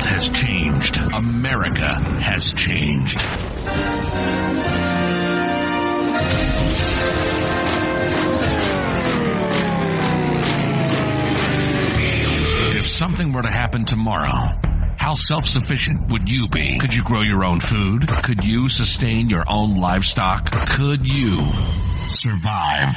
world has changed. America has changed. If something were to happen tomorrow, how self-sufficient would you be? Could you grow your own food? Could you sustain your own livestock? Could you survive?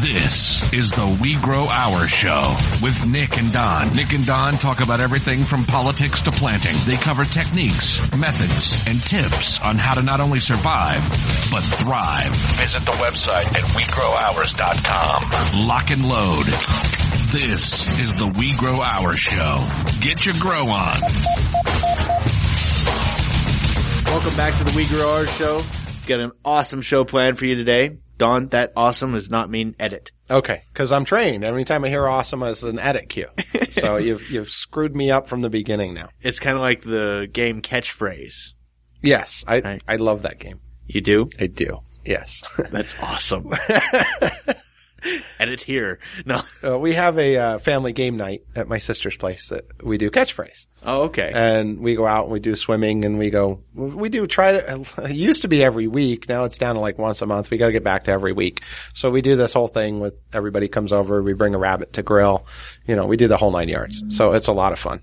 This is the We Grow Our Show with Nick and Don. Nick and Don talk about everything from politics to planting. They cover techniques, methods, and tips on how to not only survive, but thrive. Visit the website at WeGrowOurs.com. Lock and load. This is the We Grow Our Show. Get your grow on. Welcome back to the We Grow Our Show. Got an awesome show planned for you today. Don, that awesome does not mean edit. Okay, because I'm trained. Every time I hear awesome, it's an edit cue. So you've screwed me up from the beginning now. It's kind of like the game Catchphrase. Yes, I love that game. You do? I do. Yes. That's awesome. Edit here. No. We have a family game night at my sister's place that we do Catchphrase. Oh, okay. And we go out and we do swimming and we it used to be every week. Now it's down to like once a month. We got to get back to every week. So we do this whole thing with everybody comes over. We bring a rabbit to grill. You know, we do the whole 9 yards. So it's a lot of fun.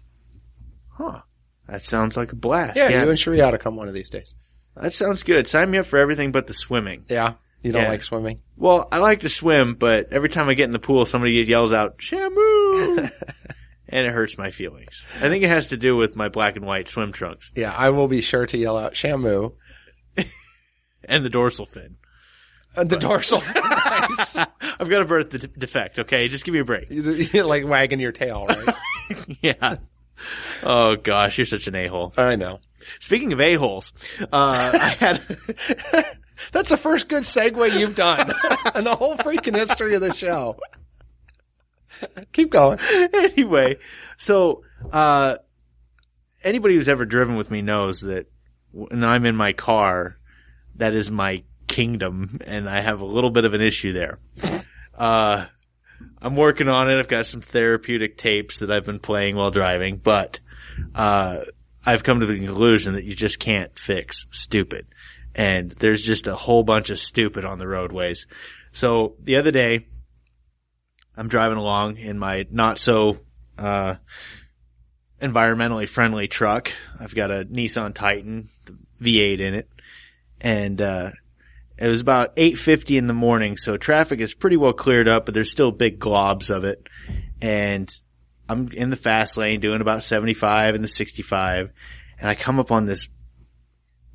Huh. That sounds like a blast. Yeah. You and Sheree ought to come one of these days. That sounds good. Sign me up for everything but the swimming. Yeah. You don't like swimming? Well, I like to swim, but every time I get in the pool, somebody yells out, Shamu! And it hurts my feelings. I think it has to do with my black and white swim trunks. Yeah, I will be sure to yell out Shamu. And the dorsal fin. The dorsal fin, nice. I've got a birth defect, okay? Just give me a break. You're like wagging your tail, right? Yeah. Oh, gosh, you're such an a-hole. I know. Speaking of a-holes, I had... That's the first good segue you've done in the whole freaking history of the show. Keep going. Anyway, so anybody who's ever driven with me knows that when I'm in my car, that is my kingdom, and I have a little bit of an issue there. I'm working on it. I've got some therapeutic tapes that I've been playing while driving, but I've come to the conclusion that you just can't fix stupid. And there's just a whole bunch of stupid on the roadways. So the other day, I'm driving along in my not so environmentally friendly truck. I've got a Nissan Titan, the V8 in it. And it was about 8:50 in the morning, so traffic is pretty well cleared up, but there's still big globs of it. And I'm in the fast lane doing about 75 and the 65. And I come up on this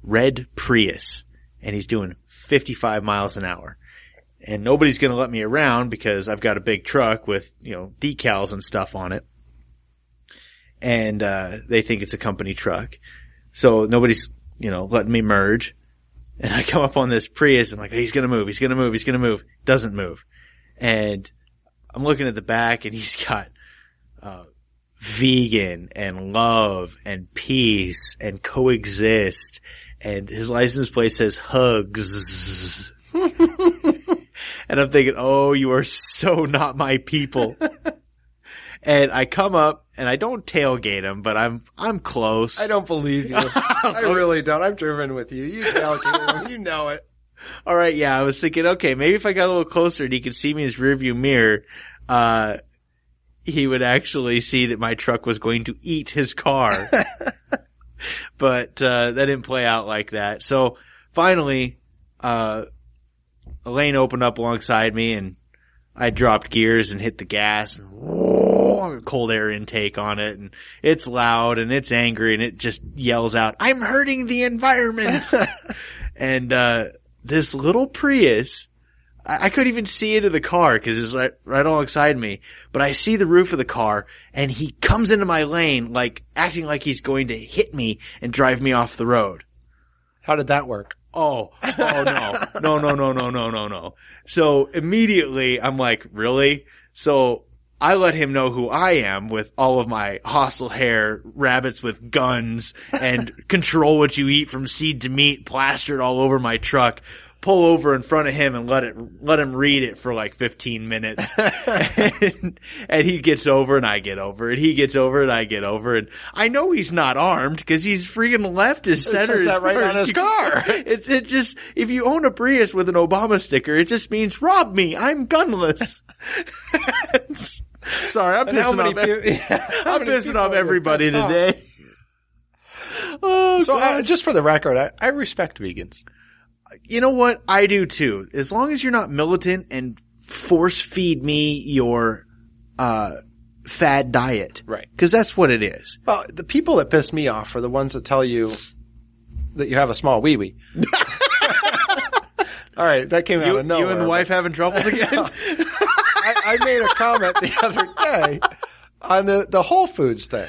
red Prius, and he's doing 55 miles an hour. And nobody's going to let me around because I've got a big truck with, decals and stuff on it. And they think it's a company truck. So nobody's, letting me merge. And I come up on this Prius, and I'm like, he's going to move, he's going to move, he's going to move. Doesn't move. And I'm looking at the back, and he's got vegan and love and peace and coexist. And his license plate says hugs. And I'm thinking, oh, you are so not my people. And I come up and I don't tailgate him, but I'm close. I don't believe you. I really don't. I've driven with you. You tailgate him. You know it. All right. Yeah. I was thinking, okay, maybe if I got a little closer and he could see me in his rearview mirror, he would actually see that my truck was going to eat his car. But that didn't play out like that. So finally, a lane opened up alongside me, and I dropped gears and hit the gas, and cold air intake on it, and it's loud and it's angry, and it just yells out, "I'm hurting the environment." And this little Prius, I couldn't even see into the car because it's right alongside me. But I see the roof of the car, and he comes into my lane, like acting like he's going to hit me and drive me off the road. How did that work? Oh no. So immediately I'm like, really? So I let him know who I am with all of my hostile hair, rabbits with guns, and control what you eat from seed to meat plastered all over my truck. pull over in front of him and let him read it for like 15 minutes. and he gets over and I get over, and he gets over and I get over, and I know he's not armed because he's freaking left his center. It says that right on his car. It just, if you own a Prius with an Obama sticker, it just means rob me. I'm gunless. Sorry, I'm pissing off everybody today. Oh, so just for the record, I respect vegans. You know what? I do too. As long as you're not militant and force feed me your fad diet. Right. Because that's what it is. Well, the people that piss me off are the ones that tell you that you have a small wee-wee. All right, that came out of nowhere. You and the wife having troubles again? I made a comment the other day on the Whole Foods thing.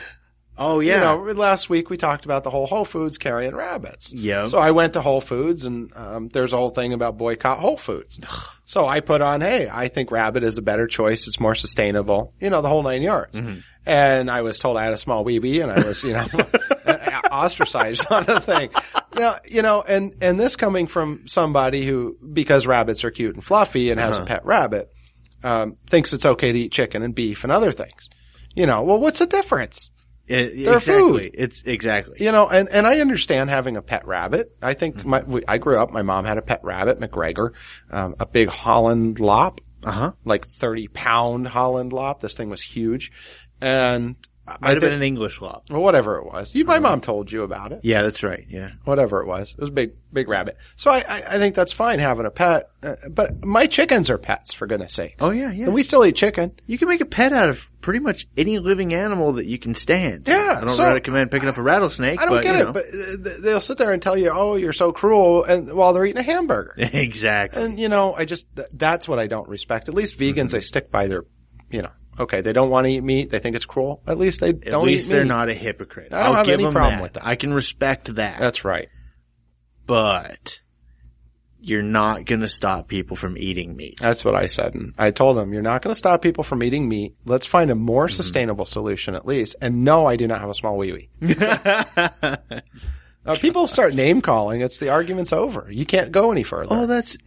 Oh, yeah. Last week we talked about the whole Foods carrying rabbits. Yeah. So I went to Whole Foods and there's a whole thing about boycott Whole Foods. So I put on, hey, I think rabbit is a better choice. It's more sustainable. The whole 9 yards. Mm-hmm. And I was told I had a small wee-wee and I was, ostracized on the thing. Now, and this coming from somebody who, because rabbits are cute and fluffy and has a pet rabbit, thinks it's okay to eat chicken and beef and other things. Well, what's the difference? They're exactly. food. It's exactly. And I understand having a pet rabbit. I think I grew up, my mom had a pet rabbit, McGregor, a big Holland Lop, like 30-pound Holland Lop. This thing was huge. And might have been an English Lop. Well, whatever it was. My mom told you about it. Yeah, that's right. Yeah. Whatever it was. It was a big rabbit. So I think that's fine having a pet. But my chickens are pets, for goodness sakes. Oh, yeah, yeah. And we still eat chicken. You can make a pet out of pretty much any living animal that you can stand. Yeah. I don't recommend picking up a rattlesnake. I don't get it. But they'll sit there and tell you, oh, you're so cruel, and while they're eating a hamburger. Exactly. And, that's what I don't respect. At least vegans, they stick by their, okay, they don't want to eat meat. They think it's cruel. At least they don't eat meat. At least they're not a hypocrite. I don't have any problem with that. I can respect that. That's right. But you're not going to stop people from eating meat. That's what I said. And I told them, you're not going to stop people from eating meat. Let's find a more sustainable solution at least. And no, I do not have a small wee-wee. People start name calling. It's the argument's over. You can't go any further. Oh, that's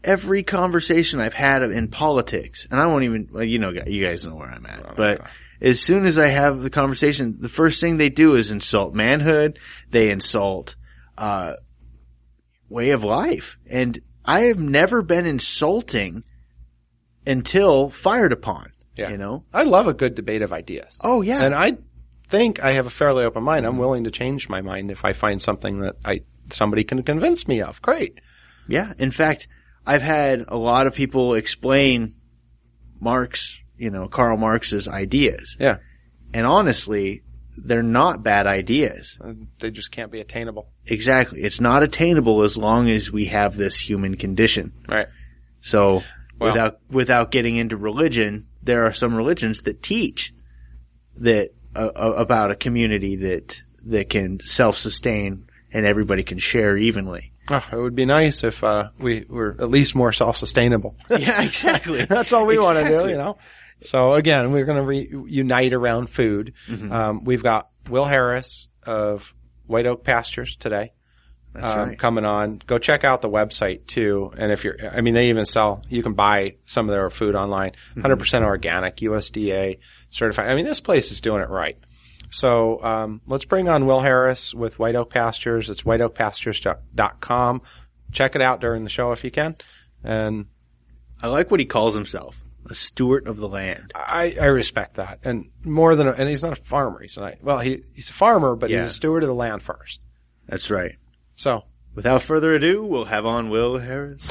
every conversation I've had in politics, and I won't even, you guys know where I'm at, but as soon as I have the conversation, the first thing they do is insult manhood. They insult, way of life. And I have never been insulting until fired upon, I love a good debate of ideas. Oh, yeah. And I think I have a fairly open mind. I'm willing to change my mind if I find something that somebody can convince me of. Great. Yeah. In fact, I've had a lot of people explain Karl Marx's ideas. Yeah. And honestly, they're not bad ideas. They just can't be attainable. Exactly. It's not attainable as long as we have this human condition. Right. So without getting into religion, there are some religions that teach that about a community that can self-sustain and everybody can share evenly. Oh, it would be nice if we were at least more self-sustainable. Yeah, exactly. That's all we want to do, So again, we're going to unite around food. Mm-hmm. We've got Will Harris of White Oak Pastures today. That's right. Coming on. Go check out the website too. And they even you can buy some of their food online. 100% organic, USDA certified. This place is doing it right. So, let's bring on Will Harris with White Oak Pastures. It's whiteoakpastures.com. Check it out during the show if you can. And I like what he calls himself, a steward of the land. I respect that. And and he's not a farmer. He's a farmer, but he's a steward of the land first. That's right. So, without further ado, we'll have on Will Harris.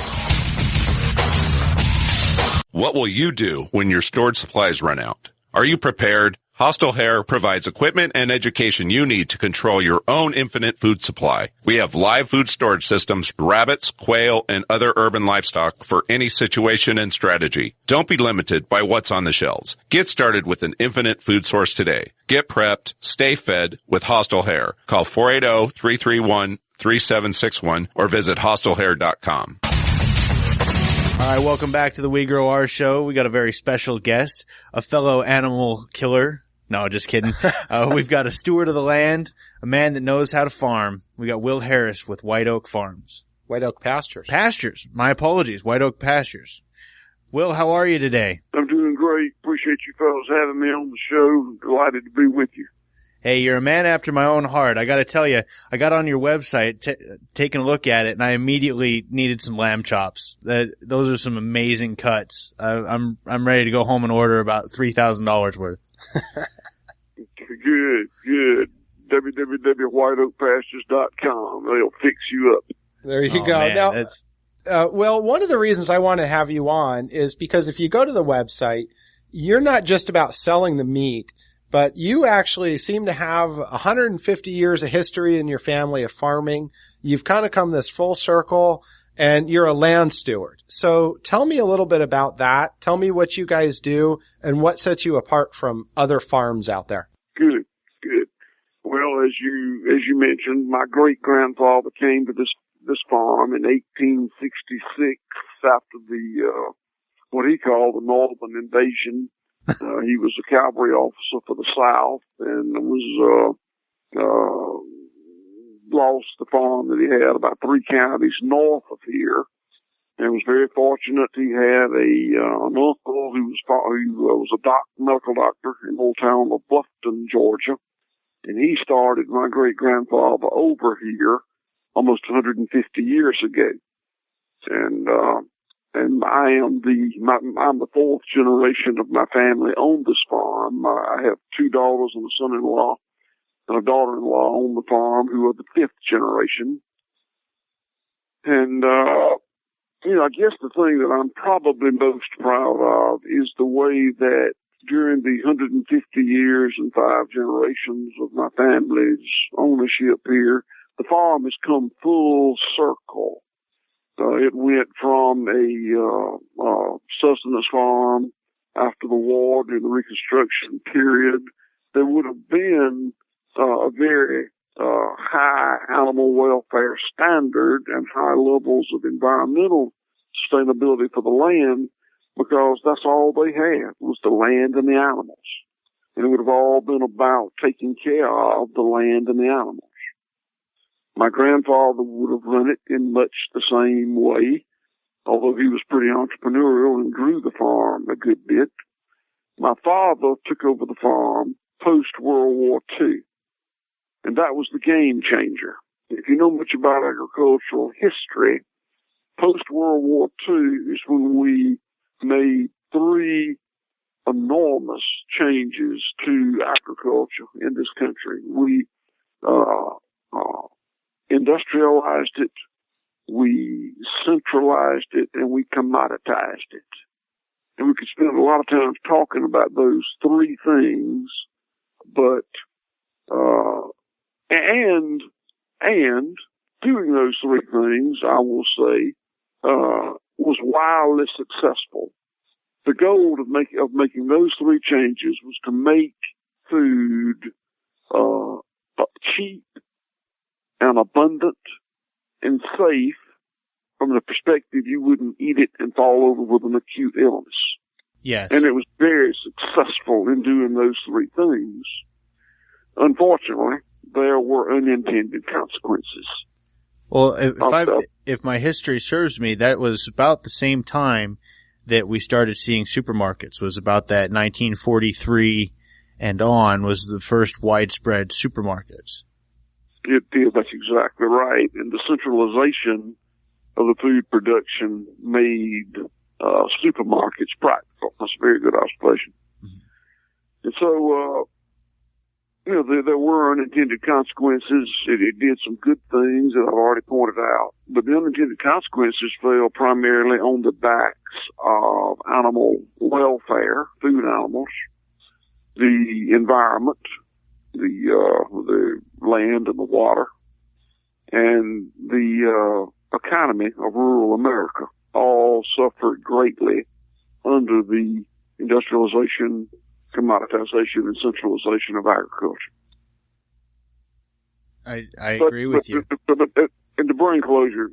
What will you do when your stored supplies run out? Are you prepared? Hostile Hair provides equipment and education you need to control your own infinite food supply. We have live food storage systems, rabbits, quail, and other urban livestock for any situation and strategy. Don't be limited by what's on the shelves. Get started with an infinite food source today. Get prepped, stay fed with Hostile Hair. Call 480-331-3761 or visit hostilehair.com. All right, welcome back to the We Grow Our show. We got a very special guest, a fellow animal killer. No, just kidding. We've got a steward of the land, a man that knows how to farm. We got Will Harris with White Oak Farms. White Oak Pastures. Pastures. My apologies. White Oak Pastures. Will, how are you today? I'm doing great. Appreciate you fellas having me on the show. Delighted to be with you. Hey, you're a man after my own heart. I got to tell you, I got on your website, taking a look at it, and I immediately needed some lamb chops. Those are some amazing cuts. I'm ready to go home and order about $3,000 worth. Good. www.whiteoakpastures.com. They'll fix you up. There you go. Man, now, well, one of the reasons I want to have you on is because if you go to the website, you're not just about selling the meat, but you actually seem to have 150 years of history in your family of farming. You've kind of come this full circle, and you're a land steward. So tell me a little bit about that. Tell me what you guys do and what sets you apart from other farms out there. Good. Well, as you mentioned, my great grandfather came to this farm in 1866 after the what he called the Northern Invasion. He was a cavalry officer for the South and was lost the farm that he had about 3 counties north of here, and was very fortunate. He had an uncle who was a medical doctor in the old town of Bluffton, Georgia, and he started my great grandfather over here almost 150 years ago, and I'm the 4th generation of my family on this farm. I have 2 daughters and a son-in-law and a daughter-in-law on the farm who are the 5th generation. And, I guess the thing that I'm probably most proud of is the way that during the 150 years and 5 generations of my family's ownership here, the farm has come full circle. It went from a sustenance farm after the war during the Reconstruction period. There would have been a very high animal welfare standard and high levels of environmental sustainability for the land, because that's all they had was the land and the animals. And it would have all been about taking care of the land and the animals. My grandfather would have run it in much the same way, although he was pretty entrepreneurial and grew the farm a good bit. My father took over the farm post-World War II, and that was the game changer. If you know much about agricultural history, post-World War II is when we made 3 enormous changes to agriculture in this country. We industrialized it, we centralized it, and we commoditized it. And we could spend a lot of time talking about those 3 things, but and doing those 3 things, I will say, was wildly successful. The goal of making those 3 changes was to make food cheap and abundant and safe from the perspective you wouldn't eat it and fall over with an acute illness. Yes. And it was very successful in doing those 3 things. Unfortunately, there were unintended consequences. Well, if my history serves me, that was about the same time that we started seeing supermarkets. Was about that 1943 and on was the first widespread supermarkets. It did. That's exactly right. And the centralization of the food production made supermarkets practical. That's a very good observation. Mm-hmm. And so, there were unintended consequences. It did some good things that I've already pointed out. But the unintended consequences fell primarily on the backs of animal welfare, food animals, the environment, the land and the water, and the economy of rural America all suffered greatly under the industrialization, commoditization, and centralization of agriculture. I agree with you. But in the brain closure,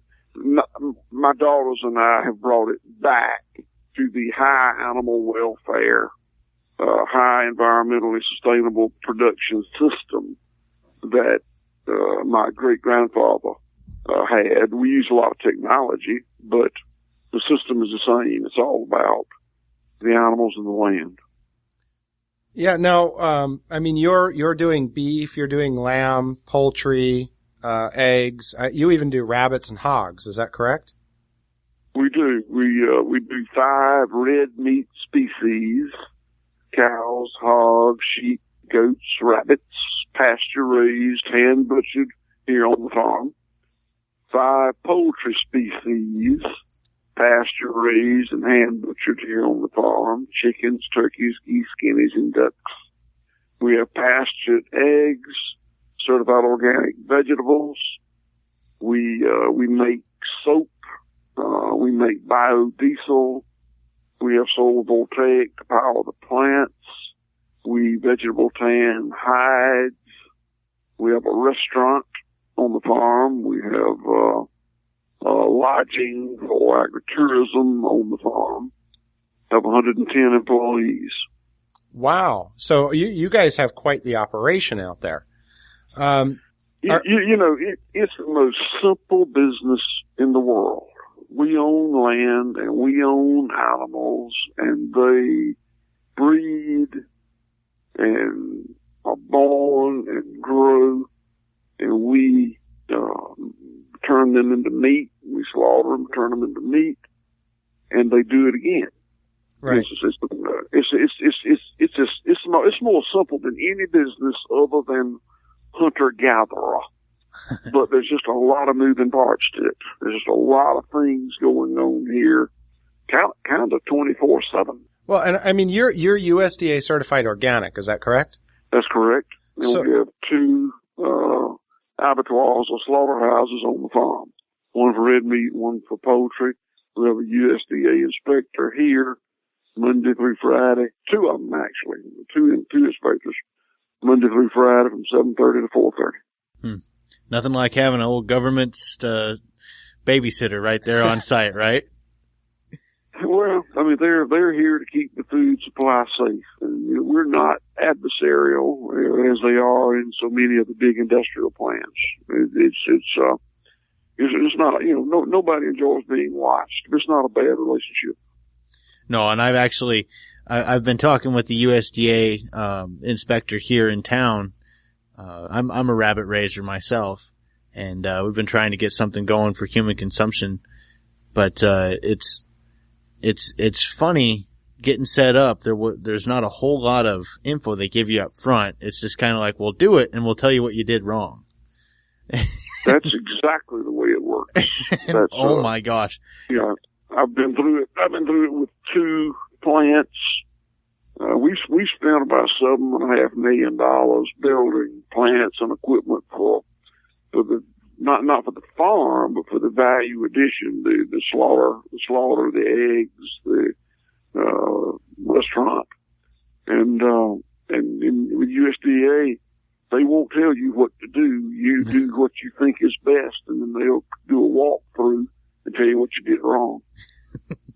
my daughters and I have brought it back to the high animal welfare, high environmentally sustainable production system that my great-grandfather had. We use a lot of technology, but the system is the same. It's all about the animals and the land. Yeah. Now, I mean, you're doing beef, you're doing lamb, poultry, eggs. You even do rabbits and hogs. Is that correct? We do. We do 5 red meat species: cows, hogs, sheep, goats, rabbits, pasture raised, hand butchered here on the farm. 5 poultry species, pasture raised and hand butchered here on the farm: chickens, turkeys, geese, guineas, and ducks. We have pastured eggs, certified organic vegetables. We make soap. We make biodiesel. We have solar voltaic to power the plants. We vegetable tan hides. We have a restaurant on the farm. We have lodging for agritourism on the farm. Have 110 employees. Wow. So you guys have quite the operation out there. You know, it's the most simple business in the world. We own land and we own animals, and they breed and are born and grow, and we turn them into meat. We slaughter them, turn them into meat, and they do it again. Right. It's more simple than any business other than hunter-gatherer. But there's just a lot of moving parts to it. There's just a lot of things going on here, kind of 24/7. Well, and I mean, you're USDA certified organic. Is that correct? That's correct. And So- we have 2 abattoirs or slaughterhouses on the farm. One for red meat, one for poultry. We have a USDA inspector here Monday through Friday. 2 of them, actually. Two inspectors. Monday through Friday from 7:30 to 4:30. Nothing like having an old government babysitter right there on site, right? Well, I mean, they're here to keep the food supply safe, and you know, we're not adversarial as they are in so many of the big industrial plants. It's not, you know, nobody enjoys being watched. It's not a bad relationship. No, and I've been talking with the USDA inspector here in town. I'm a rabbit raiser myself, and we've been trying to get something going for human consumption, but it's funny getting set up. There's not a whole lot of info they give you up front. It's just kind of like, we'll do it and we'll tell you what you did wrong. That's exactly the way it works. Oh my gosh. Yeah, I've been through it with 2 plants. We spent about $7.5 million building plants and equipment for the not for the farm, but for the value addition, the slaughter, the eggs, the restaurant, and with USDA, they won't tell you what to do. You do what you think is best, and then they'll do a walkthrough and tell you what you did wrong.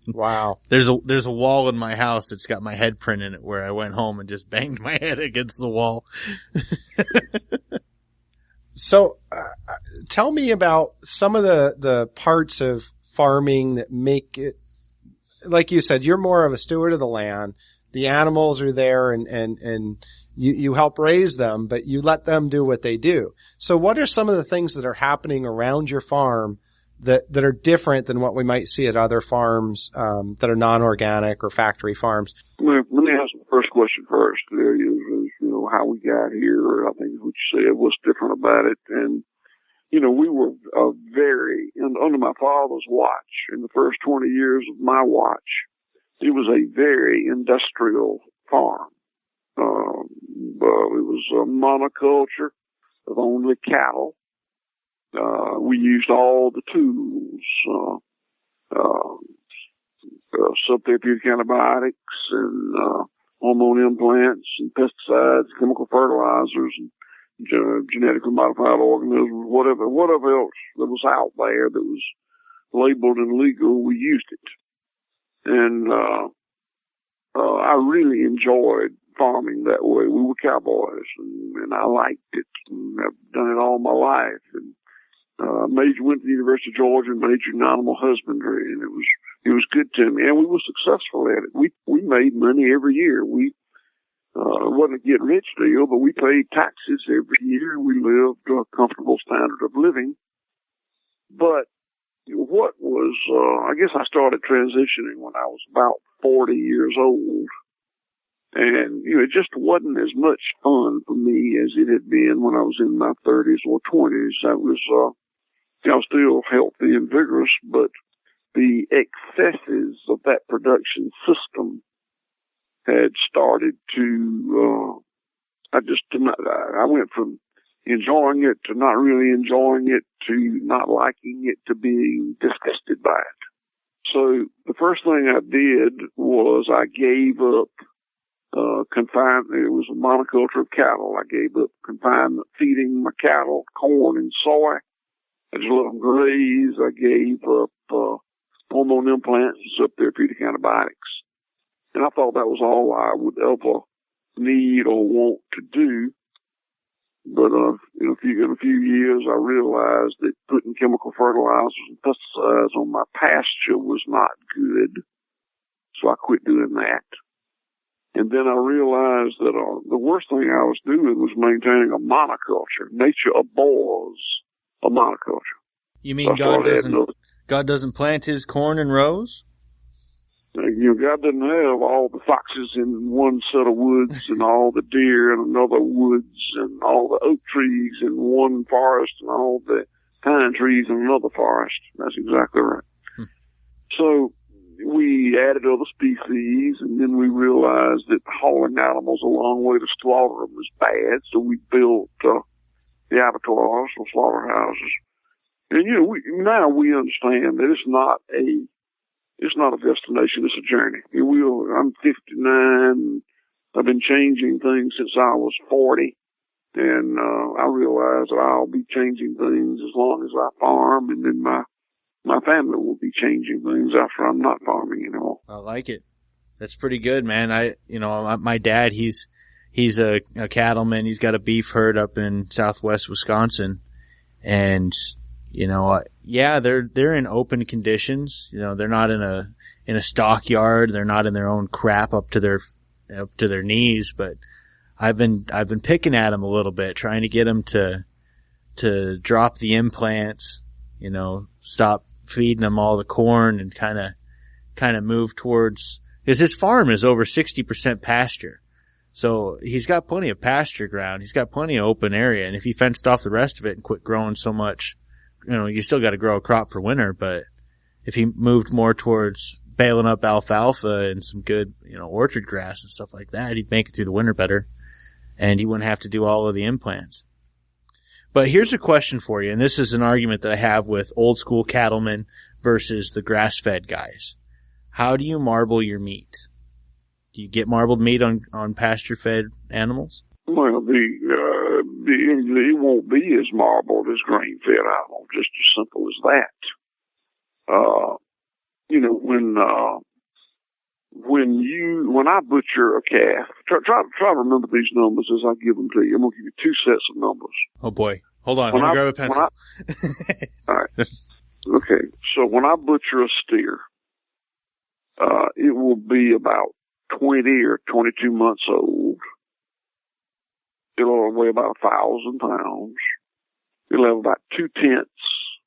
Wow. There's a wall in my house that's got my head print in it where I went home and just banged my head against the wall. So, tell me about some of the parts of farming that make it, like you said, you're more of a steward of the land. The animals are there and you help raise them, but you let them do what they do. So what are some of the things that are happening around your farm that are different than what we might see at other farms, that are non-organic or factory farms? Well, let me answer the first question first. There is, you know, how we got here. I think what you said, what's different about it. And, you know, we were under my father's watch, in the first 20 years of my watch, it was a very industrial farm. It was a monoculture of only cattle. We used all the tools, subtherapeutic antibiotics and hormone implants and pesticides, chemical fertilizers, and genetically modified organisms, whatever else that was out there that was labeled and legal, we used it. And I really enjoyed farming that way. We were cowboys, and I liked it, and I've done it all my life. And went to the University of Georgia and majored in animal husbandry, and it was good to me, and we were successful at it. We made money every year. It wasn't a get rich deal, but we paid taxes every year. We lived a comfortable standard of living. But what was, I guess I started transitioning when I was about 40 years old. And, it just wasn't as much fun for me as it had been when I was in my 30s or 20s. I was still healthy and vigorous, but the excesses of that production system had started to, I went from enjoying it to not really enjoying it to not liking it to being disgusted by it. So the first thing I did was I gave up confinement. It was a monoculture of cattle. I gave up confinement, feeding my cattle corn and soy. I just let them graze. I gave up hormone implants and subtherapeutic antibiotics. And I thought that was all I would ever need or want to do. But in a few years, I realized that putting chemical fertilizers and pesticides on my pasture was not good. So I quit doing that. And then I realized that the worst thing I was doing was maintaining a monoculture. Nature abhors a monoculture. You mean God doesn't plant his corn in rows? God doesn't have all the foxes in one set of woods and all the deer in another woods and all the oak trees in one forest and all the pine trees in another forest. That's exactly right. So we added other species, and then we realized that hauling animals a long way to slaughter them was bad, so we built the abattoirs or slaughterhouses. And, now we understand that it's not a destination, it's a journey. I'm 59. I've been changing things since I was 40. And I realize that I'll be changing things as long as I farm, and then my family will be changing things after I'm not farming anymore. I like it. That's pretty good, man. My dad, he's a cattleman. He's got a beef herd up in southwest Wisconsin. And they're in open conditions. They're not in a stockyard. They're not in their own crap up to their knees. But I've been picking at them a little bit, trying to get them to drop the implants, stop feeding them all the corn and kind of move towards, because his farm is over 60% pasture. So he's got plenty of pasture ground. He's got plenty of open area. And if he fenced off the rest of it and quit growing so much, you still got to grow a crop for winter, but if he moved more towards baling up alfalfa and some good, orchard grass and stuff like that, he'd make it through the winter better, and he wouldn't have to do all of the implants. But here's a question for you, and this is an argument that I have with old school cattlemen versus the grass-fed guys. How do you marble your meat? Do you get marbled meat on pasture-fed animals? Well, it won't be as marbled as grain-fed animal, just as simple as that. When I butcher a calf, try to remember these numbers as I give them to you. I'm going to give you two sets of numbers. Oh boy. Hold on. Let me grab a pencil. All right. Okay. So when I butcher a steer, it will be about 20 or 22 months old. It'll weigh about 1,000 pounds. It'll have about 0.2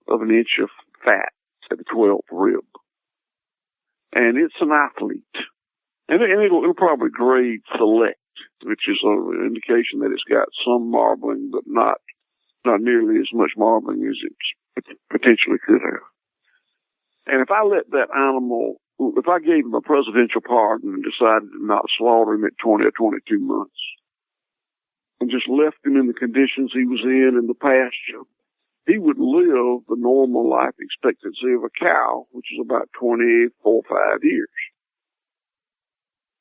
of an inch of fat at the 12th rib. And it's an athlete. And it'll probably grade select, which is an indication that it's got some marbling, but not nearly as much marbling as it potentially could have. And if I let that animal, if I gave him a presidential pardon and decided to not slaughter him at 20 or 22 months, and just left him in the conditions he was in the pasture, he would live the normal life expectancy of a cow, which is about 24 or 5 years.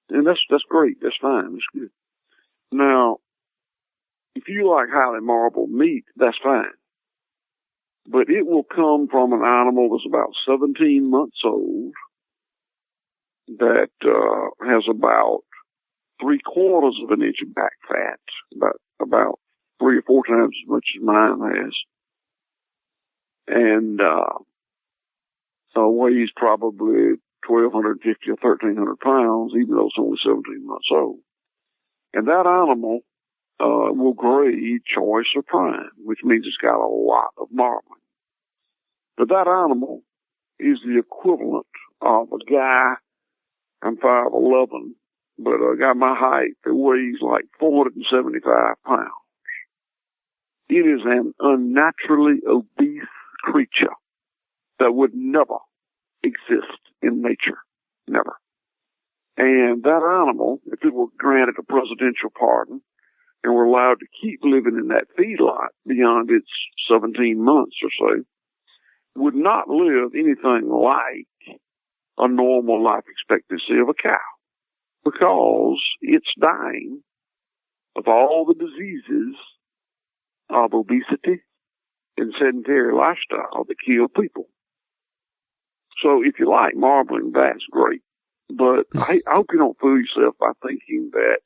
And that's great. That's fine. That's good. Now, if you like highly marbled meat, that's fine. But it will come from an animal that's about 17 months old that has about 3/4 of an inch of back fat, about 3 or 4 times as much as mine has. and weighs probably 1,250 or 1,300 pounds, even though it's only 17 months old. And that animal will grade choice or prime, which means it's got a lot of marbling. But that animal is the equivalent of a guy, I'm 5'11", but a guy my height that weighs like 475 pounds. It is an unnaturally obese creature that would never exist in nature. Never. And that animal, if it were granted a presidential pardon and were allowed to keep living in that feedlot beyond its 17 months or so, would not live anything like a normal life expectancy of a cow, because it's dying of all the diseases of obesity and sedentary lifestyle that kill people. So if you like marbling, that's great. But I hope you don't fool yourself by thinking that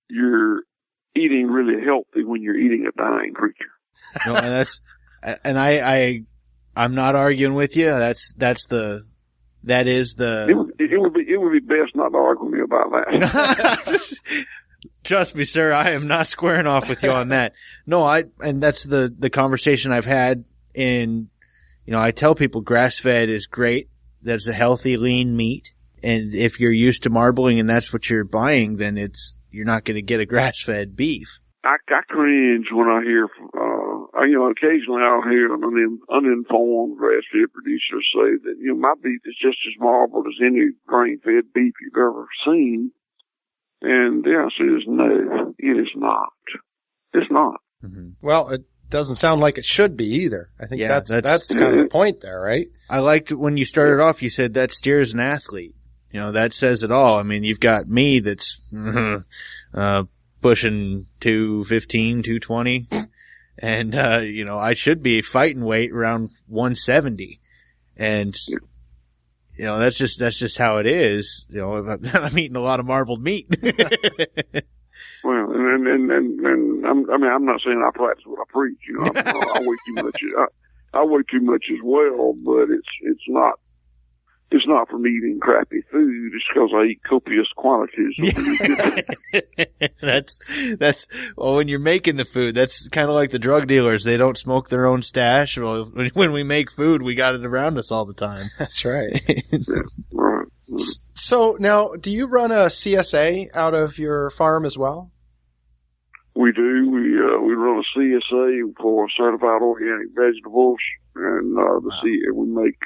you're eating really healthy when you're eating a dying creature. No, and I'm not arguing with you. That is the. It would be best not to argue with me about that. Trust me, sir. I am not squaring off with you on that. No, and that's the conversation I've had in, I tell people grass-fed is great. That's a healthy, lean meat. And if you're used to marbling and that's what you're buying, then you're not going to get a grass-fed beef. I cringe when I hear, occasionally I'll hear an uninformed grass-fed producer say that, my beef is just as marbled as any grain-fed beef you've ever seen. And the answer is no, it is not. It's not. Mm-hmm. Well, it doesn't sound like it should be either. I think that's kind of the point there, right? I liked when you started off, you said that steers an athlete. That says it all. I mean, you've got me that's pushing 215, 220. And, I should be fighting weight around 170. And, that's just how it is. I'm eating a lot of marbled meat. Well, and I'm not saying I practice what I preach. I weigh too much. I weigh too much as well, but it's not from eating crappy food. It's because I eat copious quantities of that's when you're making the food, that's kind of like the drug dealers. They don't smoke their own stash. Well, when we make food, we got it around us all the time. That's right. Yeah, right. So now, do you run a CSA out of your farm as well? We do. We run a CSA for certified organic vegetables, and we make.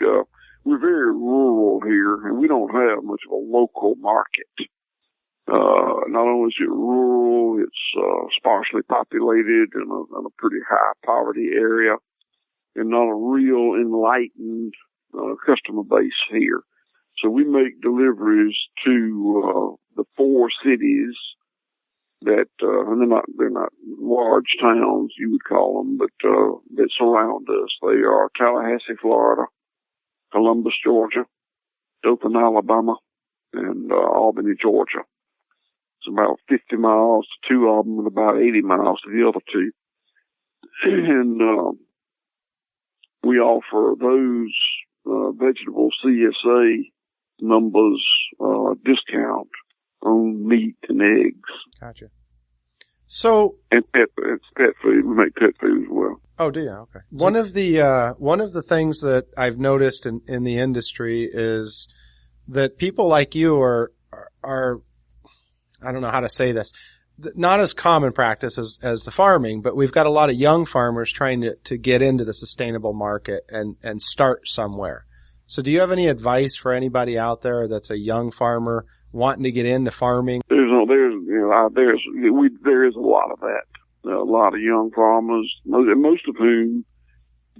We're very rural here, and we don't have much of a local market. Not only is it rural, it's sparsely populated in a pretty high poverty area, and not a real enlightened customer base here. So we make deliveries to the 4 cities that and they're not large towns, you would call them, but that surround us. They are Tallahassee, Florida, Columbus, Georgia, Dothan, Alabama, and Albany, Georgia. It's about 50 miles to 2 of them and about 80 miles to the other 2. And we offer those vegetable CSA numbers discount on meat and eggs. Gotcha. So and pet food. We make pet food as well. Oh, do you? Okay. One of the things that I've noticed in the industry is that people like you are I don't know how to say this, not as common practice as the farming, but we've got a lot of young farmers trying to get into the sustainable market and start somewhere. So do you have any advice for anybody out there that's a young farmer wanting to get into farming? There is a lot of that. A lot of young farmers, most of whom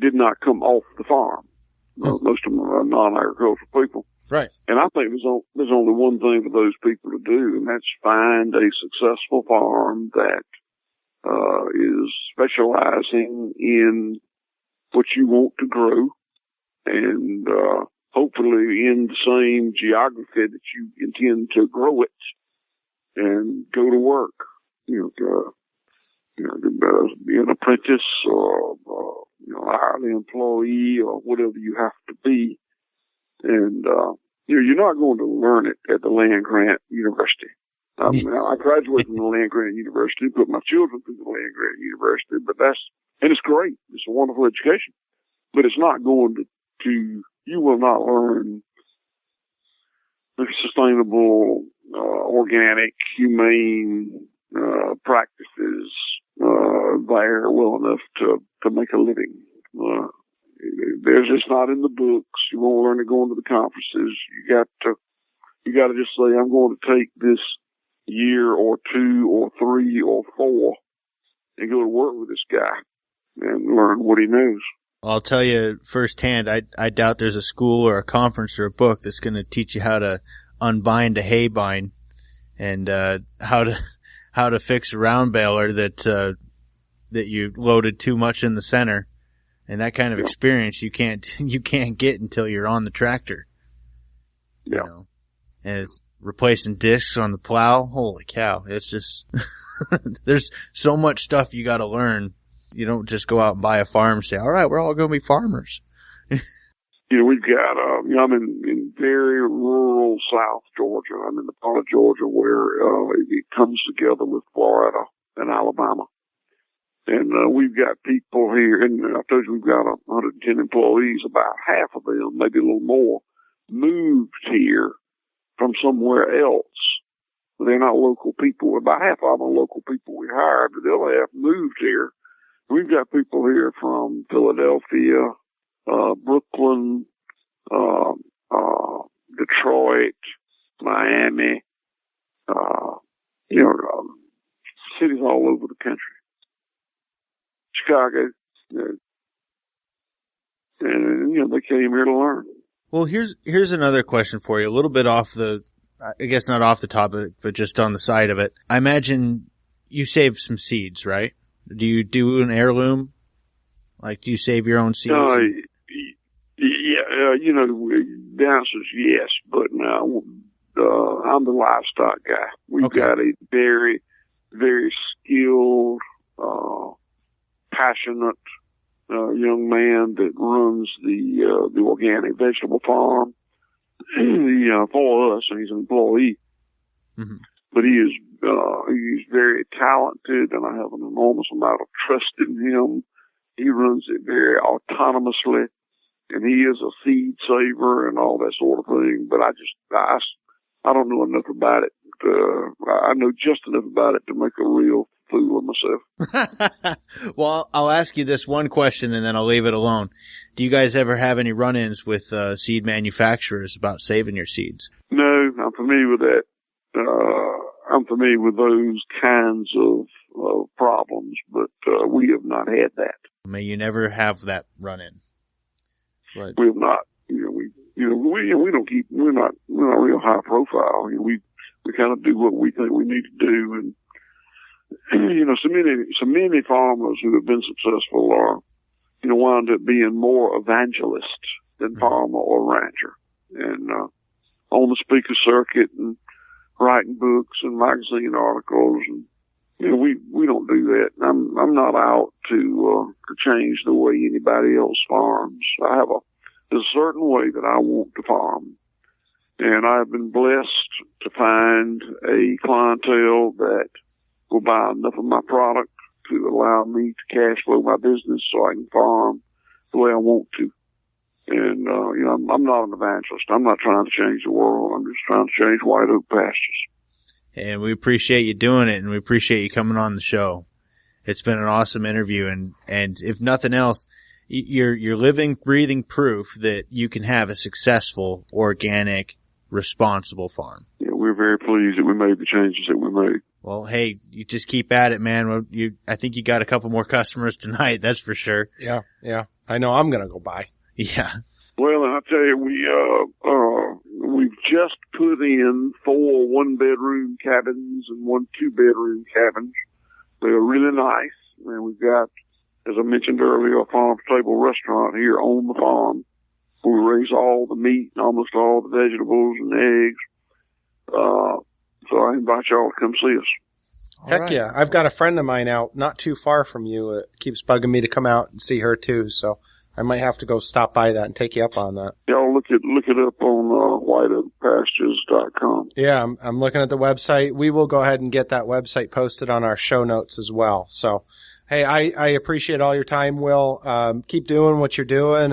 did not come off the farm. Most of them are non-agricultural people. Right. And I think there's only one thing for those people to do, and that's find a successful farm that is specializing in what you want to grow, and hopefully in the same geography that you intend to grow it, and go to work. Be an apprentice or hourly employee or whatever you have to be. And, you're not going to learn it at the land grant university. I graduated from the land grant university, put my children through the land grant university, and it's great. It's a wonderful education, but it's not going to you will not learn the sustainable, organic, humane, practices, there well enough to make a living. There's just not in the books. You won't learn it going to the conferences. You got to just say, I'm going to take this year or 2 or 3 or 4 and go to work with this guy and learn what he knows. I'll tell you firsthand, I doubt there's a school or a conference or a book that's going to teach you how to unbind a hay bind and how to fix a round baler that you loaded too much in the center. And that kind of experience you can't get until you're on the tractor. Yeah. You know? And it's replacing discs on the plow. Holy cow. It's just, there's so much stuff you got to learn. You don't just go out and buy a farm and say, all right, we're all going to be farmers. We've got, I'm in very rural South Georgia. I'm in the part of Georgia where, it comes together with Florida and Alabama. And, we've got people here, and I told you we've got 110 employees. About half of them, maybe a little more, moved here from somewhere else. They're not local people. About half of them are local people we hired, but the other half moved here. We've got people here from Philadelphia, Brooklyn, Detroit, Miami, cities all over the country. Chicago, and they came here to learn. Well, here's another question for you, a little bit off I guess not off the topic, but just on the side of it. I imagine you save some seeds, right? Do you do an heirloom? Like, do you save your own seeds? The answer is yes, but no, I'm the livestock guy. We've got a very, very skilled, passionate, young man that runs the organic vegetable farm, for us, and he's an employee. Mm-hmm. But he's very talented, and I have an enormous amount of trust in him. He runs it very autonomously, and he is a seed saver and all that sort of thing. But I don't know enough about it. I know just enough about it to make a real fool of myself. Well, I'll ask you this one question and then I'll leave it alone. Do you guys ever have any run-ins with seed manufacturers about saving your seeds? No, I'm familiar with that. I'm familiar with those kinds of problems, but we have not had that. May you never have that run-in. But we have not. We don't keep. We're not real high profile. We kind of do what we think we need to do, and so many farmers who have been successful are, wind up being more evangelist than farmer or rancher, and on the speaker circuit and writing books and magazine articles, and we don't do that. I'm not out to change the way anybody else farms. There's a certain way that I want to farm, and I've been blessed to find a clientele that will buy enough of my product to allow me to cash flow my business so I can farm the way I want to. And, I'm not an evangelist. I'm not trying to change the world. I'm just trying to change white oak pastures. And we appreciate you doing it, and we appreciate you coming on the show. It's been an awesome interview, and if nothing else, you're living, breathing proof that you can have a successful, organic, responsible farm. Yeah, we're very pleased that we made the changes that we made. Well, hey, you just keep at it, man. I think you got a couple more customers tonight, that's for sure. Yeah. I know I'm gonna go buy. Yeah. Well, and I tell you, we've just put in 4 1-bedroom cabins and 1 2-bedroom cabins. They're really nice, and we've got, as I mentioned earlier, a farm-to-table restaurant here on the farm. We raise all the meat and almost all the vegetables and eggs. So I invite y'all to come see us. Heck right. yeah. I've got a friend of mine out not too far from you. Keeps bugging me to come out and see her too. So I might have to go stop by that and take you up on that. Y'all look it up on whiteoakpastures.com. Yeah, I'm looking at the website. We will go ahead and get that website posted on our show notes as well. So, hey, I appreciate all your time, Will. Keep doing what you're doing,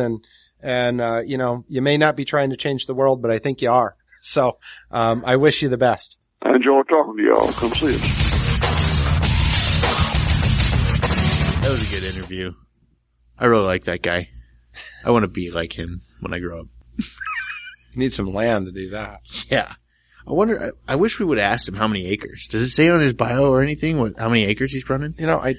and you know, you may not be trying to change the world, but I think you are. So, I wish you the best. I enjoyed talking to y'all. Come see us. That was a good interview. I really like that guy. I want to be like him when I grow up. You need some land to do that. Yeah. I wish we would have asked him how many acres. Does it say on his bio or anything how many acres he's running? You know, I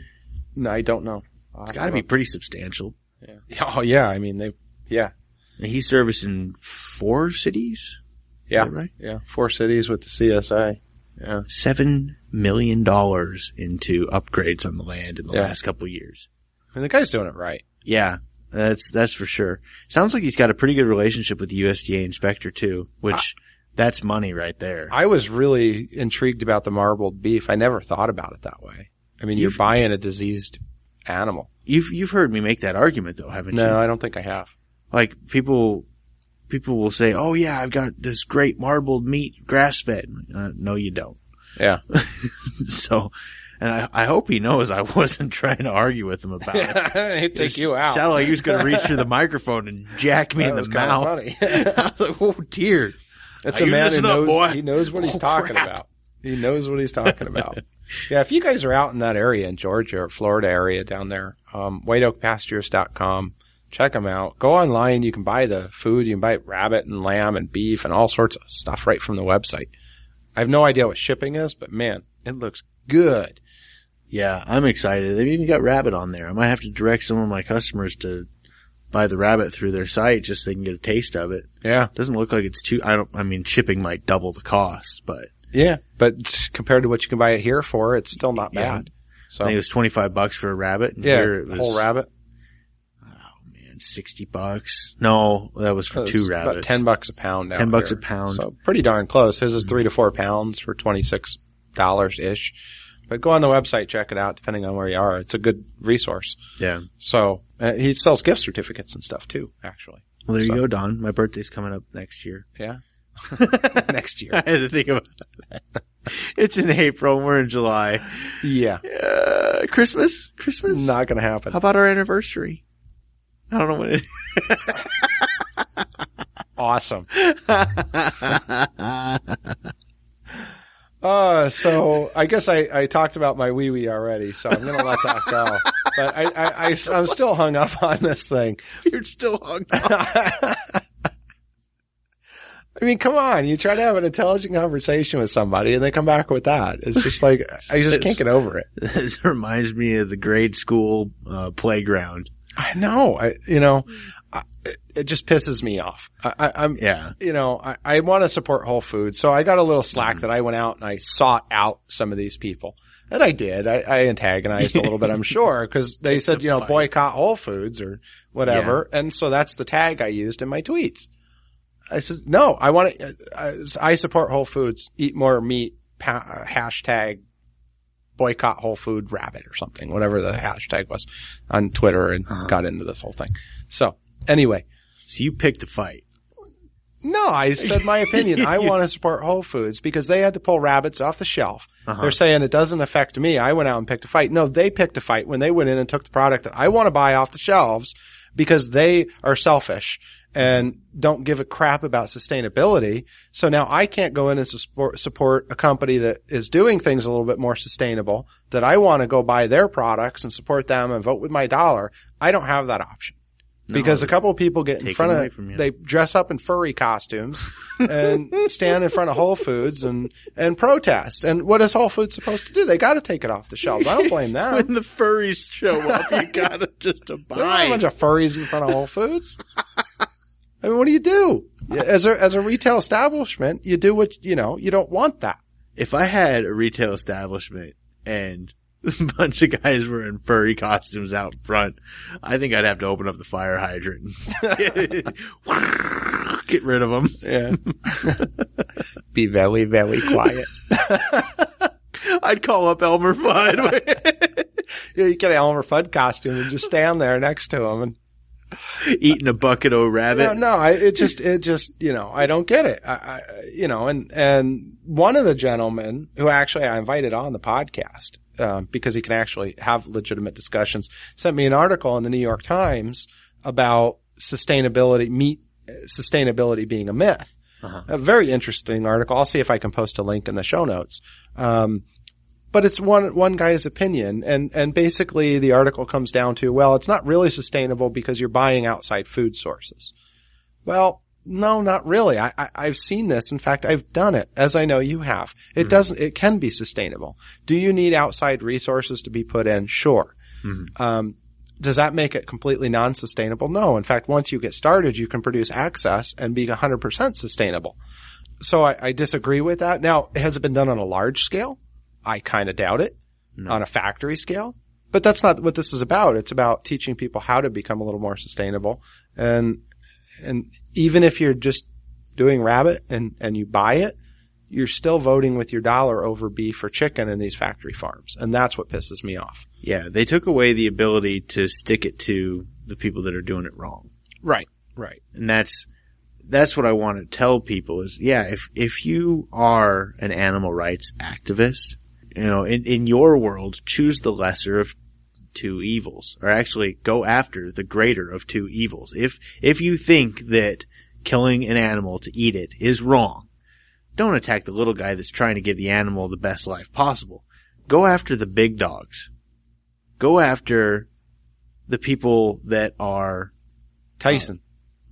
don't know. It's got to be pretty substantial. Yeah. Oh yeah. I mean, yeah. And he's servicing 4 cities? Yeah. Is that right? Yeah. 4 cities with the CSA. Yeah. $7 million into upgrades on the land in the last couple of years. I mean, the guy's doing it right. Yeah. That's for sure. Sounds like he's got a pretty good relationship with the USDA inspector too, which that's money right there. I was really intrigued about the marbled beef. I never thought about it that way. I mean, you're buying a diseased animal. You've heard me make that argument though, haven't you? No, I don't think I have. Like people will say, "Oh yeah, I've got this great marbled meat, grass fed." No, you don't. Yeah. So, and I hope he knows I wasn't trying to argue with him about it. He'd take you out. It sounded like he was going to reach through the microphone and jack me in the mouth. Funny. I was like, "Oh dear." It's a man who knows, he knows what he's talking crap. about. He knows what he's talking about. Yeah, if you guys are out in that area in Georgia or Florida area down there, whiteoakpastures.com, check them out. Go online. You can buy the food. You can buy rabbit and lamb and beef and all sorts of stuff right from the website. I have no idea what shipping is, but man, it looks good. Yeah, I'm excited. They've even got rabbit on there. I might have to direct some of my customers to buy the rabbit through their site just so they can get a taste of it. Yeah. Doesn't look like it's too, shipping might double the cost, but. Yeah, but compared to what you can buy it here for, it's still not bad. So I think it was $25 for a rabbit. And yeah, here it was, whole rabbit. Oh man, $60. No, that was for 2 rabbits. About $10 a pound. $10 a pound. So pretty darn close. His is 3 to 4 pounds for $26 ish. But go on the website, check it out. Depending on where you are, it's a good resource. Yeah. So he sells gift certificates and stuff too. Actually. Well, there you go, Don. My birthday's coming up next year. Yeah. Next year. I had to think about that. It's in April and we're in July. Yeah. Christmas? Not going to happen. How about our anniversary? I don't know when it Awesome. So I guess I talked about my wee-wee already, so I'm going to let that go. But I'm still hung up on this thing. You're still hung up. I mean, come on. You try to have an intelligent conversation with somebody and they come back with that. It's just like, I just can't get over it. This reminds me of the grade school playground. I know. It just pisses me off. I want to support Whole Foods. So I got a little slack that I went out and I sought out some of these people. And I did. I antagonized a little bit, I'm sure, because they said, boycott Whole Foods or whatever. Yeah. And so that's the tag I used in my tweets. I said, no, I support Whole Foods, eat more meat, hashtag boycott Whole Food rabbit or something, whatever the hashtag was on Twitter, and got into this whole thing. So anyway. So you picked a fight. No, I said my opinion. I want to support Whole Foods because they had to pull rabbits off the shelf. They're saying it doesn't affect me. I went out and picked a fight. No, they picked a fight when they went in and took the product that I want to buy off the shelves because they are selfish and don't give a crap about sustainability. So now I can't go in and support a company that is doing things a little bit more sustainable, that I want to go buy their products and support them and vote with my dollar. I don't have that option. Because a couple of people get in front of, they dress up in furry costumes and stand in front of Whole Foods and protest. And what is Whole Foods supposed to do? They got to take it off the shelves. I don't blame them. When the furries show up, you got to just buy. There's not a bunch of furries in front of Whole Foods. I mean, what do you do? As a retail establishment, you do what, you don't want that. If I had a retail establishment and a bunch of guys were in furry costumes out front, I think I'd have to open up the fire hydrant. Get rid of them. Yeah. Be very, very quiet. I'd call up Elmer Fudd. Yeah, you get an Elmer Fudd costume and just stand there next to him and eating a bucket of rabbit. it just, I don't get it. And one of the gentlemen who actually I invited on the podcast, because he can actually have legitimate discussions, sent me an article in the New York Times about sustainability being a myth. A very interesting article. I'll see if I can post a link in the show notes. But it's one guy's opinion, and basically the article comes down to, well, it's not really sustainable because you're buying outside food sources. Well, no, not really. I've seen this. In fact, I've done it, as I know you have. It can be sustainable. Do you need outside resources to be put in? Sure. Does that make it completely non-sustainable? No. In fact, once you get started, you can produce excess and be 100% sustainable. So I disagree with that. Now, has it been done on a large scale? I kind of doubt it. No. On a factory scale. But that's not what this is about. It's about teaching people how to become a little more sustainable. And even if you're just doing rabbit and you buy it, you're still voting with your dollar over beef or chicken in these factory farms. And that's what pisses me off. Yeah, they took away the ability to stick it to the people that are doing it wrong. Right. And that's what I want to tell people is, yeah, if you are an animal rights activist, in your world, choose the lesser of two evils, or actually go after the greater of two evils. If you think that killing an animal to eat it is wrong, don't attack the little guy that's trying to give the animal the best life possible. Go after the big dogs. Go after the people that are Tyson.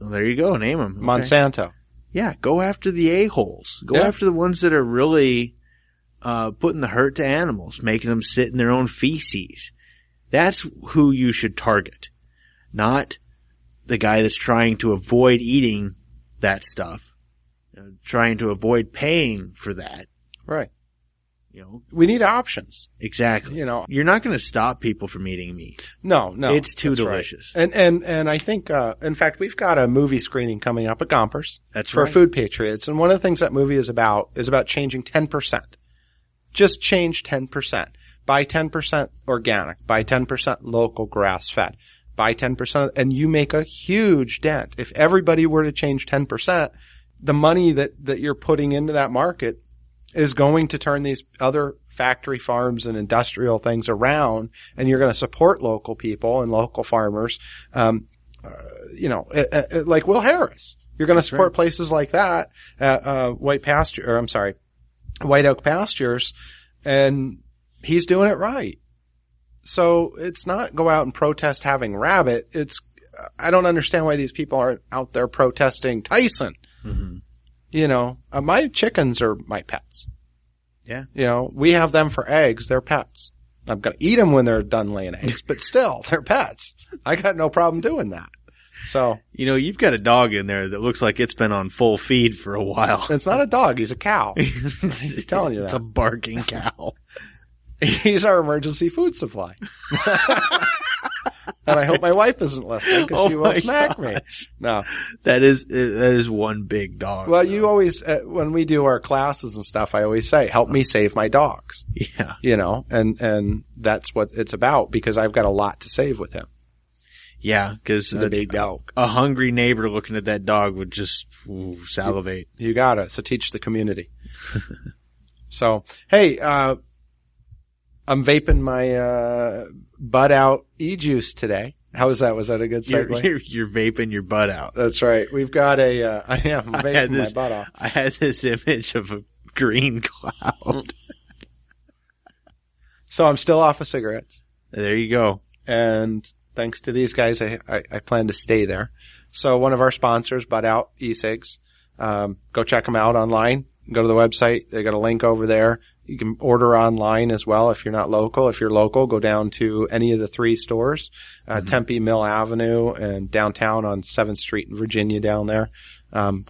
Well, there you go. Name them. Okay. Monsanto. Yeah. Go after the a-holes. Go after the ones that are really putting the hurt to animals, making them sit in their own feces. That's who you should target, not the guy that's trying to avoid eating that stuff, trying to avoid paying for that. Right. We need options. Exactly. You're not going to stop people from eating meat. No. It's too delicious. Right. And I think, in fact, we've got a movie screening coming up at Gompers. That's for right. Food Patriots. And one of the things that movie is about changing 10%. Just change 10%. Buy 10% organic. Buy 10% local grass-fed. Buy 10%, and you make a huge dent. If everybody were to change 10%, the money that you're putting into that market is going to turn these other factory farms and industrial things around, and you're going to support local people and local farmers. Like Will Harris. You're going to support places like that at White Oak Pastures, and he's doing it right. So it's not go out and protest having rabbit. I don't understand why these people aren't out there protesting Tyson. Mm-hmm. My chickens are my pets. Yeah. We have them for eggs. They're pets. I'm going to eat them when they're done laying eggs, but still, they're pets. I got no problem doing that. So. You've got a dog in there that looks like it's been on full feed for a while. It's not a dog. He's a cow. I'm telling you that. It's a barking cow. He's our emergency food supply. And I hope my wife isn't listening because she will smack me. No. That is one big dog. Well, you always, when we do our classes and stuff, I always say, help me save my dogs. Yeah. And that's what it's about because I've got a lot to save with him. Yeah, because the big dog. A hungry neighbor looking at that dog would just salivate. You got it. So teach the community. So, hey, I'm vaping my bud out e-juice today. How was that? Was that a good segue? You're vaping your butt out. That's right. We've got I'm vaping my butt off. I had this image of a green cloud. So I'm still off of cigarettes. There you go. And thanks to these guys, I plan to stay there. So one of our sponsors, Bud Out e-cigs, go check them out online. Go to the website. They got a link over there. You can order online as well if you're not local. If you're local, go down to any of the 3 stores, Tempe, Mill Avenue, and downtown on 7th Street in Virginia down there.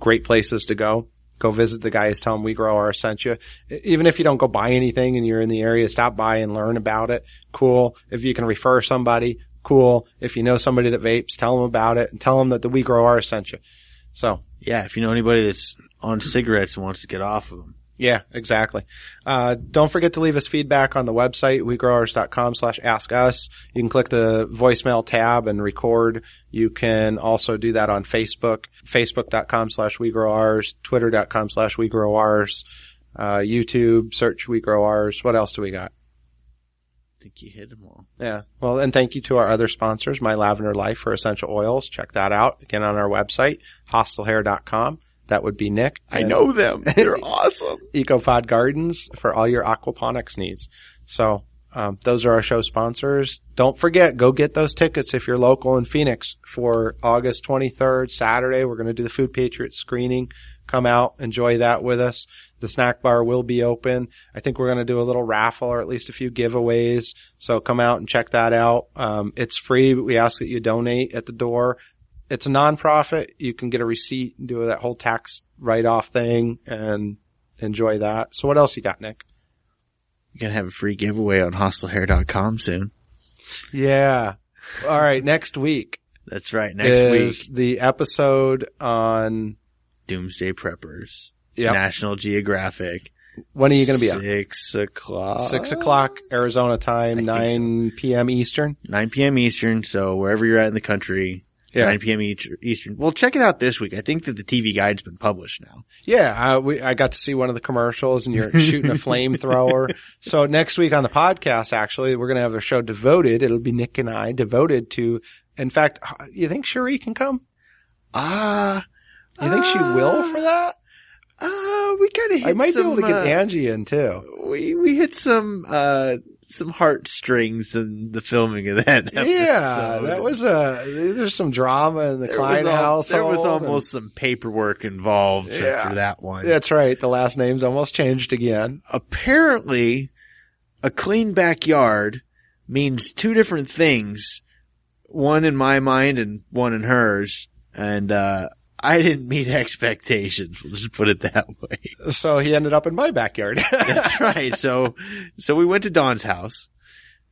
Great places to go. Go visit the guys. Tell them We Grow Ours sent you. Even if you don't go buy anything and you're in the area, stop by and learn about it. Cool. If you can refer somebody, cool. If you know somebody that vapes, tell them about it and tell them that the We Grow Ours sent you. So. Yeah, if you know anybody that's on cigarettes and wants to get off of them. Yeah, exactly. Don't forget to leave us feedback on the website, wegrowers.com/askus. You can click the voicemail tab and record. You can also do that on Facebook, facebook.com/wegrowers, twitter.com/wegrowers, YouTube, search wegrowers. What else do we got? I think you hit them all. Yeah. Well, and thank you to our other sponsors, My Lavender Life for essential oils. Check that out again on our website, hostlehair.com. That would be Nick. I know them. They're awesome. EcoPod Gardens for all your aquaponics needs. So, those are our show sponsors. Don't forget, go get those tickets if you're local in Phoenix for August 23rd, Saturday. We're going to do the Food Patriot screening. Come out, enjoy that with us. The snack bar will be open. I think we're going to do a little raffle or at least a few giveaways. So come out and check that out. It's free, but we ask that you donate at the door. It's a nonprofit. You can get a receipt and do that whole tax write-off thing and enjoy that. So what else you got, Nick? You're going to have a free giveaway on hostlehair.com soon. Yeah. All right. Next week. That's right. Next week. The episode on Doomsday Preppers. Yep. National Geographic. When are you going to be on? 6 o'clock. 6 o'clock Arizona time, 9 p.m. Eastern. 9 p.m. Eastern. So wherever you're at in the country, 9 p.m. Eastern. Well, check it out this week. I think that the TV guide's been published now. Yeah. I got to see one of the commercials and you're shooting a flamethrower. So next week on the podcast, actually, we're going to have a show devoted. It'll be Nick and I devoted to, in fact, you think Cherie can come? You think she will for that? We kind of hit I might be able to get Angie in too. We hit some heartstrings in the filming of that episode. Yeah, that was there's some drama in the Klein household. There was almost some paperwork involved after that one. That's right. The last name's almost changed again. Apparently, a clean backyard means two different things. One in my mind and one in hers. And, I didn't meet expectations. We'll just put it that way. So he ended up in my backyard. That's right. So we went to Dawn's house,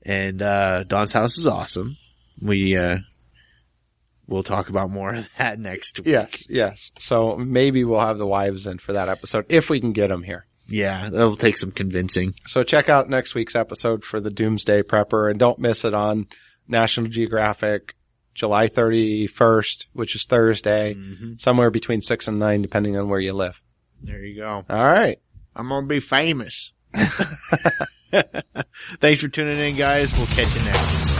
and Dawn's house is awesome. We'll talk about more of that next week. Yes. So maybe we'll have the wives in for that episode if we can get them here. Yeah, that'll take some convincing. So check out next week's episode for the Doomsday Prepper, and don't miss it on National Geographic. July 31st, which is Thursday, somewhere between 6 and 9, depending on where you live. There you go. All right. I'm going to be famous. Thanks for tuning in, guys. We'll catch you next.